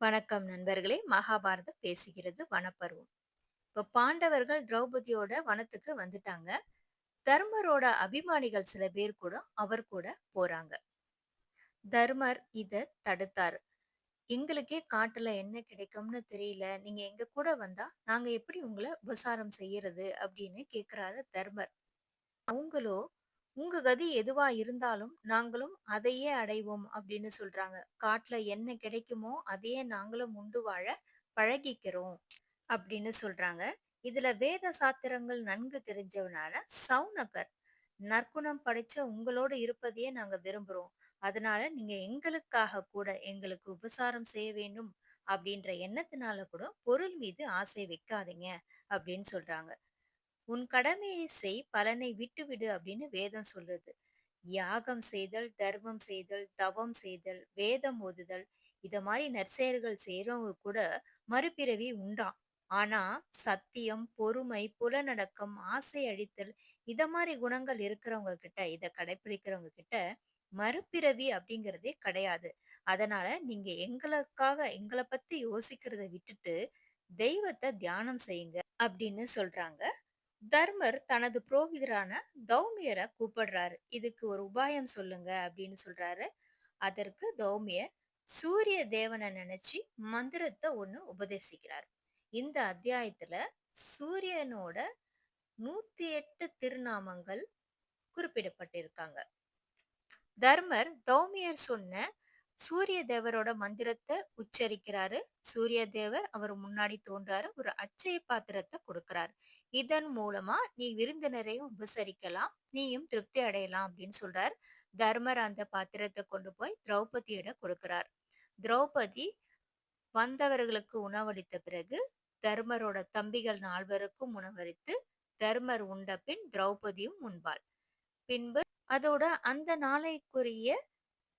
வணக்கம் நண்பர்களே! மகாபாரதம் பேசுகிறது வனப்பருவம். இப்ப பாண்டவர்கள் திரௌபதியோட வனத்துக்கு வந்துட்டாங்க. தர்மரோட அபிமானிகள் சில பேர் கூட அவர் கூட போறாங்க. தர்மர் இத தடுத்தாரு. "எங்களுக்கே காட்டுல என்ன கிடைக்கும்னு தெரியல. நீங்க எங்க கூட வந்தா நாங்க எப்படி உங்கள உபசாரம் செய்யறது?" அப்படின்னு கேக்குறாரு தர்மர். அவங்களோ, "உங்க கதி எதுவா இருந்தாலும் நாங்களும் அதையே அடைவோம்" அப்படின்னு சொல்றாங்க. "காட்டுல என்ன கிடைக்குமோ அதையே நாங்களும் உண்டு வாழ பழகிக்கிறோம்." அப்படின்னு சொல்றாங்க. இதுல வேத சாத்திரங்கள் நன்கு தெரிஞ்சவனான சவுனகர், "நற்குணம் படைச்ச உங்களோட இருப்பதையே நாங்க விரும்புறோம். அதனால நீங்க எங்களுக்காக கூட எங்களுக்கு உபசாரம் செய்ய வேண்டும் அப்படின்ற எண்ணத்தினால கூட பொருள் மீது ஆசை வைக்காதீங்க" அப்படின்னு சொல்றாங்க. "உன் கடமையை செய், பலனை விட்டுவிடு" அப்படின்னு வேதம் சொல்லுது. யாகம் செய்தல், தர்மம் செய்தல், தவம் செய்தல், வேதம் ஓதுதல், இத மாரி நற்செயல்கள் செய்றவங்க கூட மறுபிறவி உண்டாம். ஆனா சத்தியம், பொறுமை, புலனடக்கம், ஆசை அழித்தல் இத மாரி குணங்கள் இருக்கிறவங்க கிட்ட, இத கடைப்பிடிக்கிறவங்க கிட்ட மறுபிறவி அப்படிங்கிறதே கிடையாது. அதனால நீங்க எங்களுக்காக எங்கள பத்தி யோசிக்கிறத விட்டுட்டு தெய்வத்த தியானம் செய்யுங்க அப்படின்னு சொல்றாங்க. தர்மர் தனது புரோகிதரான தௌமியர கூப்பிடுறாரு. "இதுக்கு ஒரு உபாயம் சொல்லுங்க" அப்படின்னு சொல்றாரு. அதற்கு தௌமியர் சூரிய தேவனை நினைச்சு மந்திரத்தை ஒண்ணு உபதேசிக்கிறார். இந்த அத்தியாயத்துல சூரியனோட 108 திருநாமங்கள் குறிப்பிடப்பட்டிருக்காங்க. தர்மர் தௌமியர் சொன்ன சூரிய தேவரோட மந்திரத்தை உச்சரிக்கிறாரு. சூரிய தேவர் அவர் முன்னாடி தோன்றாரு. ஒரு அட்சய பாத்திரத்தை கொடுக்கிறார். இதன் மூலமா நீ விருந்தினரையும் உபசரிக்கலாம். நீயும் திருப்தி அடையலாம் அப்படின்னு சொல்றார். தர்மர் அந்த பாத்திரத்தை கொண்டு போய் திரௌபதியிடம் கொடுக்கிறார். திரௌபதி வந்தவர்களுக்கு உணவளித்த பிறகு தர்மரோட தம்பிகள் 4 உணவளித்து தர்மர் உண்ட பின் திரௌபதியும் உண்பாள். பின்பு அதோட அந்த நாளைக்குரிய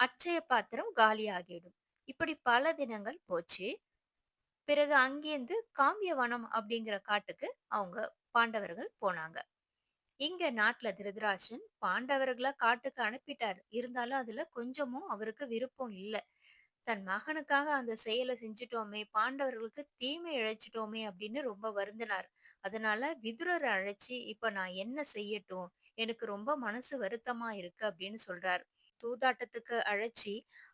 அட்சய பாத்திரம் காலியாகிடும். இப்படி பல தினங்கள் போச்சு. பிறகு அங்கேருந்து காம்பியவனம் அப்படிங்கிற காட்டுக்கு அவங்க பாண்டவர்கள் போனாங்க. இங்க நாட்டுல திருதராஷன் பாண்டவர்கள காட்டுக்கு அனுப்பிட்டாரு. இருந்தாலும் அதுல கொஞ்சமும் அவருக்கு விருப்பம் இல்ல. தன் மகனுக்காக அந்த செயலை செஞ்சுட்டோமே, பாண்டவர்களுக்கு தீமை இழைச்சிட்டோமே அப்படின்னு ரொம்ப வருந்தினார். அதனால விதுரரை அழைச்சு, "இப்ப நான் என்ன செய்யட்டும்? எனக்கு ரொம்ப மனசு வருத்தமா இருக்கு" அப்படின்னு சொல்றார். சூதாட்டத்துக்கு அழைச்சி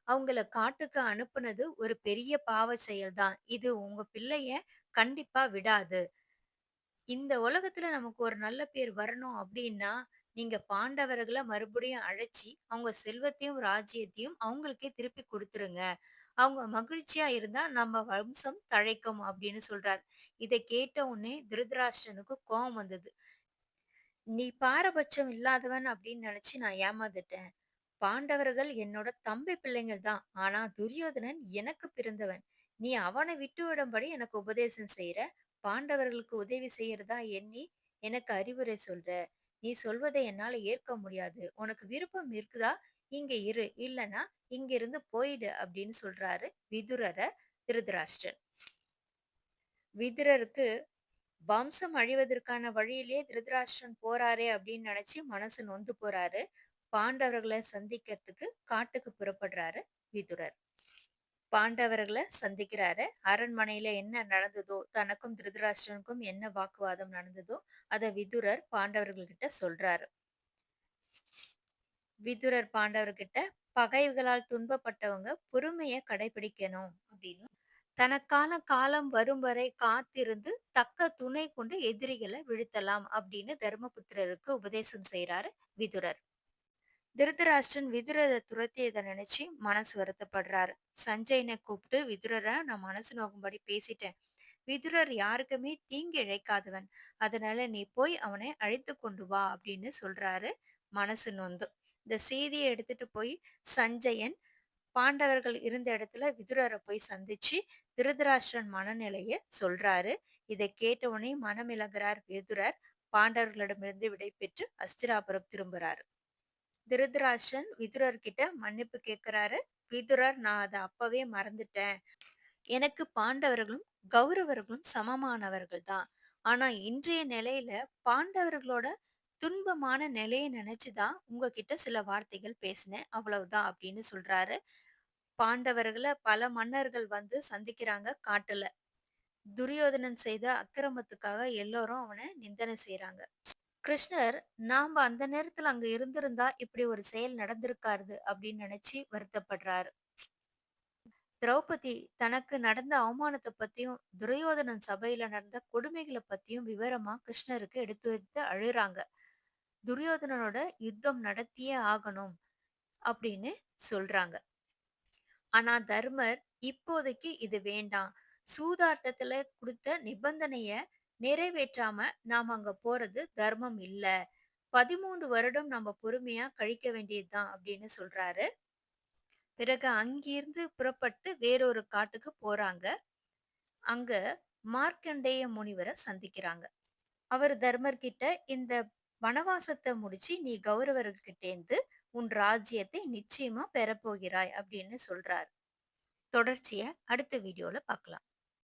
அவங்கள காட்டுக்கு அனுப்புனது ஒரு பெரிய பாவ செயல்தான். இது உங்க பிள்ளைய கண்டிப்பா விடாது. இந்த உலகத்துல நமக்கு ஒரு நல்ல பேர் வரணும் அப்படின்னா, நீங்க பாண்டவர்கள மறுபடியும் அழைச்சு, அவங்க செல்வத்தையும், ராஜ்யத்தையும் அவங்களுக்கே திருப்பி குடுத்துருங்க. அவங்க மகிழ்ச்சியா இருந்தா நம்ம வம்சம் தழைக்கும் அப்படின்னு சொல்றார். இத கேட்ட உடனே திருதராஷ்டிரனுக்கு கோவம் வந்தது. "நீ பாரபட்சம் இல்லாதவன் அப்படின்னு நினைச்சு நான் ஏமாந்துட்டேன். பாண்டவர்கள் என்னோட தம்பி பிள்ளைங்கள் தான். ஆனா துரியோதனன் எனக்கு பிறந்தவன். நீ அவனை விட்டுவிடும்படி எனக்கு உபதேசம் செய்ற. பாண்டவர்களுக்கு உதவி செய்யறதா எண்ணி எனக்கு அறிவுரை சொல்ற. நீ சொல்வதை என்னால ஏற்க முடியாது. உனக்கு விருப்பம் இருக்குதா? இங்க இரு. இல்லன்னா இங்கிருந்து போயிடு" அப்படின்னு சொல்றாரு விதுரர திருதராஷ்டிரர். விதுரருக்கு வம்சம் அழிவதற்கான வழியிலே திருதராஷ்டிரன் போறாரே அப்படின்னு நினைச்சு மனசு நொந்து போறாரு. பாண்டவர்களை சந்திக்கிறதுக்கு காட்டுக்கு புறப்படுறாரு விதுரர். பாண்டவர்கள சந்திக்கிறாரு. அரண்மனையில என்ன நடந்ததோ, தனக்கும் திருதராஷ்டிரனுக்கும் என்ன வாக்குவாதம் நடந்ததோ, அத விதுரர் பாண்டவர்கள் கிட்ட சொல்றாரு. விதுரர் பாண்டவர்கிட்ட பகைகளால் துன்பப்பட்டவங்க பொறுமைய கடைபிடிக்கணும் அப்படின்னு, தனக்கான காலம் வரும் வரை காத்திருந்து தக்க துணை கொண்டு எதிரிகளை வீழ்த்தலாம் அப்படின்னு தர்மபுத்திரருக்கு உபதேசம் செய்றாரு விதுரர். திருதராஷ்டிரன் விதுரரை துரத்தியதை நினைச்சு மனசு வருத்தப்படுறாரு. சஞ்சயனை கூப்பிட்டு, "விதுரரை நான் மனசு நோகும்படி பேசிட்டேன். விதுரர் யாருக்குமே தீங்கு இழைக்காதவன். அதனால நீ போய் அவனை அழைத்து கொண்டு வா" அப்படின்னு சொல்றாரு மனசு நொந்து. இந்த செய்தியை எடுத்துட்டு போய் சஞ்சயன் பாண்டவர்கள் இருந்த இடத்துல விதுரரை போய் சந்திச்சு திருதராஷ்டிரன் மனநிலைய சொல்றாரு. இதை கேட்ட உடனே மனமிளகுறார் விதுரர். பாண்டவர்களிடமிருந்து விடை பெற்று அஸ்திராபுரம் திரும்புறாரு. திருதராஷ்டிரன் விதுரர்கிட்ட மன்னிப்பு கேட்கிறாரு. விதுரர், "நான் அத அப்பவே மறந்துட்டேன். எனக்கு பாண்டவர்களும் கௌரவர்களும் சமமானவர்கள் தான். ஆனா இன்றைய நிலையில பாண்டவர்களோட துன்பமான நிலையை நினைச்சுதான் உங்ககிட்ட சில வார்த்தைகள் பேசினேன். அவ்வளவுதான்" அப்படின்னு சொல்றாரு. பாண்டவர்கள பல மன்னர்கள் வந்து சந்திக்கிறாங்க காட்டுல. துரியோதனன் செய்த அக்கிரமத்துக்காக எல்லோரும் அவன நிந்தனை செய்றாங்க. கிருஷ்ணர், நாம அந்த நேரத்துல அங்க இருந்திருந்தா இப்படி ஒரு செயல் நடந்திருக்காது அப்படின்னு நினைச்சு வருத்தப்படுறாரு. திரௌபதி தனக்கு நடந்த அவமானத்த பத்தியும், துரியோதனன் சபையில நடந்த கொடுமைகள பத்தியும் விவரமா கிருஷ்ணருக்கு எடுத்துரைத்து அழுறாங்க. துரியோதனனோட யுத்தம் நடத்தியே ஆகணும் அப்படின்னு சொல்றாங்க. ஆனா தர்மர், இப்போதைக்கு இது வேண்டாம். சூதாட்டத்துல குடுத்த நிபந்தனைய நிறைவேற்றாம நாம அங்க போறது தர்மம் இல்ல. 13 வருடம் நம்ம பொறுமையா கழிக்க வேண்டியது தான் அப்படின்னு சொல்றாரு. பிறகு அங்கிருந்து புறப்பட்டு வேறொரு காட்டுக்கு போறாங்க. அங்க மார்க்கண்டேய முனிவர சந்திக்கிறாங்க. அவரு தர்மர் கிட்ட, இந்த வனவாசத்த முடிச்சு நீ கௌரவர்கிட்டேந்து உன் ராஜ்யத்தை நிச்சயமா பெறப்போகிறாய் அப்படின்னு சொல்றாரு. தொடர்ச்சிய அடுத்த வீடியோல பார்க்கலாம்.